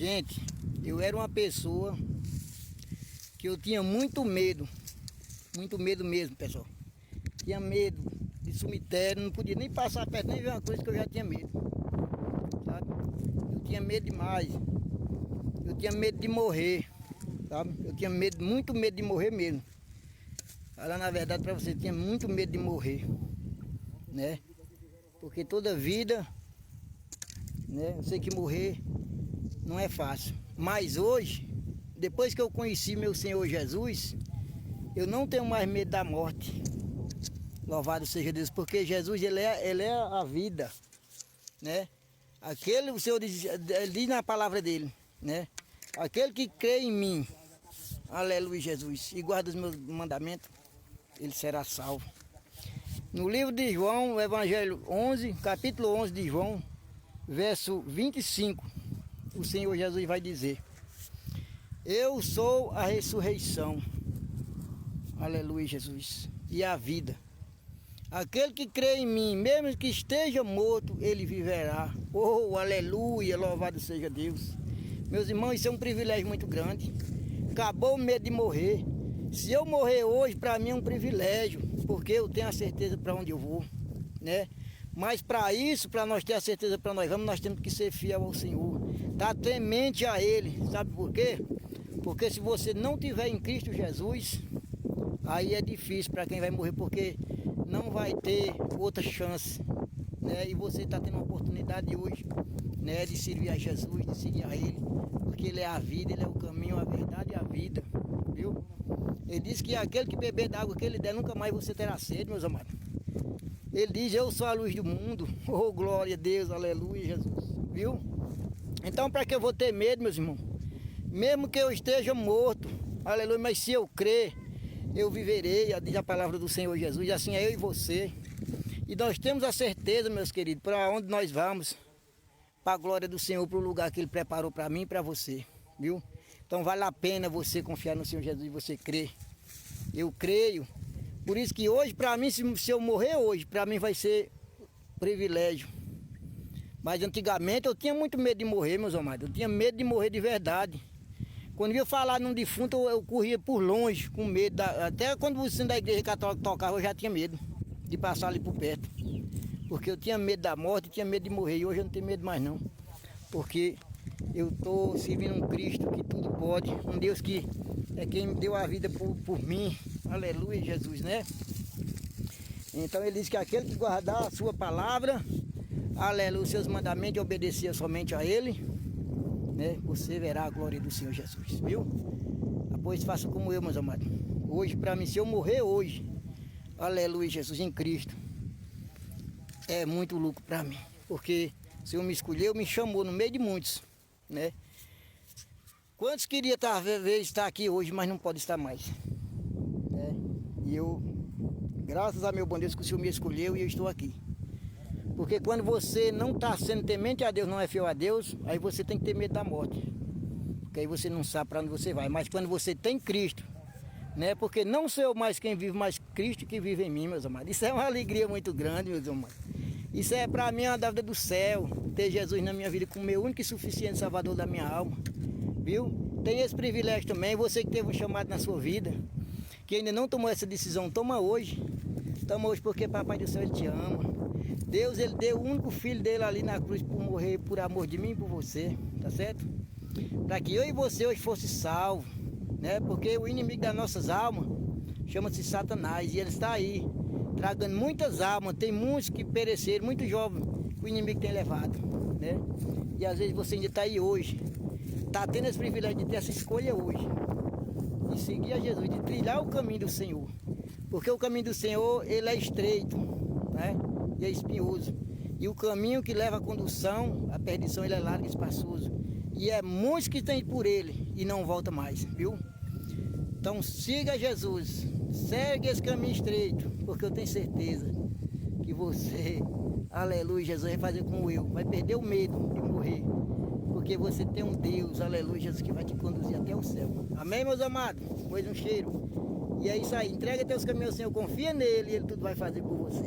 Gente, eu era uma pessoa que eu tinha muito medo mesmo, pessoal. Tinha medo de cemitério, não podia nem passar perto, nem ver uma coisa que eu já tinha medo, sabe? Eu tinha medo demais, eu tinha medo de morrer, sabe? Eu tinha medo, muito medo de morrer mesmo. Falar na verdade para você, eu tinha muito medo de morrer, né? Porque toda vida, né? Eu sei que morrer não é fácil. Mas hoje, depois que eu conheci meu Senhor Jesus, eu não tenho mais medo da morte. Louvado seja Deus, porque Jesus ele é a vida, né? Aquele, o Senhor diz, ele diz na palavra dele, né? Aquele que crê em mim, aleluia Jesus, e guarda os meus mandamentos, ele será salvo. No livro de João, o Evangelho 11, capítulo 11 de João, verso 25, o Senhor Jesus vai dizer: eu sou a ressurreição, aleluia Jesus, e a vida. Aquele que crê em mim, mesmo que esteja morto, ele viverá. Oh, aleluia, louvado seja Deus. Meus irmãos, isso é um privilégio muito grande. Acabou o medo de morrer. Se eu morrer hoje, para mim é um privilégio, porque eu tenho a certeza para onde eu vou, né? Mas para isso, para nós ter a certeza para nós vamos, nós temos que ser fiel ao Senhor. Tá temente a Ele, sabe por quê? Porque se você não tiver em Cristo Jesus, aí é difícil para quem vai morrer, porque não vai ter outra chance, né? E você está tendo a oportunidade hoje, né, de servir a Jesus, de seguir a Ele, porque Ele é a vida, Ele é o caminho, a verdade e a vida, viu? Ele diz que aquele que beber da água que Ele der, nunca mais você terá sede, meus amados. Ele diz: eu sou a luz do mundo. Oh, glória a Deus, aleluia, Jesus, viu? Então, para que eu vou ter medo, meus irmãos? Mesmo que eu esteja morto, aleluia, mas se eu crer, eu viverei, diz a palavra do Senhor Jesus, e assim é eu e você. E nós temos a certeza, meus queridos, para onde nós vamos, para a glória do Senhor, para o lugar que Ele preparou para mim e para você, viu? Então vale a pena você confiar no Senhor Jesus e você crer. Eu creio. Por isso que hoje, para mim, se eu morrer hoje, para mim vai ser privilégio. Mas antigamente eu tinha muito medo de morrer, meus amados. Eu tinha medo de morrer de verdade. Quando eu ia falar num defunto, eu corria por longe, com medo. Até quando o sino da igreja católica tocava, eu já tinha medo de passar ali por perto. Porque eu tinha medo da morte, tinha medo de morrer. E hoje eu não tenho medo mais não. Porque eu estou servindo um Cristo que tudo pode. Um Deus que é quem me deu a vida por mim. Aleluia, Jesus, né? Então ele diz que aquele que guardar a sua palavra, aleluia, os seus mandamentos e obedecer somente a Ele, né? Você verá a glória do Senhor Jesus, viu? Pois faça como eu, meus amados. Hoje, para mim, se eu morrer hoje, aleluia, Jesus, em Cristo, é muito lucro para mim. Porque o Senhor me escolheu, me chamou no meio de muitos, né? Quantos queriam estar aqui hoje, mas não pode estar mais, né? E eu, graças a meu bom Deus, que o Senhor me escolheu e eu estou aqui. Porque quando você não está sendo temente a Deus, não é fiel a Deus, aí você tem que ter medo da morte. Porque aí você não sabe para onde você vai. Mas quando você tem Cristo, né? Porque não sou eu mais quem vive, mas Cristo que vive em mim, meus amados. Isso é uma alegria muito grande, meus amados. Isso é para mim uma dávida do céu, ter Jesus na minha vida como meu único e suficiente Salvador da minha alma, viu? Tem esse privilégio também, você que teve um chamado na sua vida, que ainda não tomou essa decisão, toma hoje. Toma hoje porque Papai do Céu, Ele te ama. Deus, Ele deu o único filho dele ali na cruz por morrer, por amor de mim e por você, tá certo? Para que eu e você hoje fosse salvos, né? Porque o inimigo das nossas almas chama-se Satanás e ele está aí, tragando muitas almas. Tem muitos que pereceram, muitos jovens que o inimigo tem levado, né? E às vezes você ainda está aí hoje, está tendo esse privilégio de ter essa escolha hoje, de seguir a Jesus, de trilhar o caminho do Senhor. Porque o caminho do Senhor, ele é estreito, né? E é espinhoso. E o caminho que leva a condução, a perdição, ele é largo e espaçoso. E é muitos que têm por ele e não volta mais, viu? Então siga Jesus, segue esse caminho estreito, porque eu tenho certeza que você, aleluia, Jesus, vai fazer como eu, vai perder o medo de morrer. Porque você tem um Deus, aleluia, Jesus, que vai te conduzir até o céu. Amém, meus amados? Pois um cheiro. E é isso aí, entrega teus caminhos ao Senhor, confia nele e Ele tudo vai fazer por você.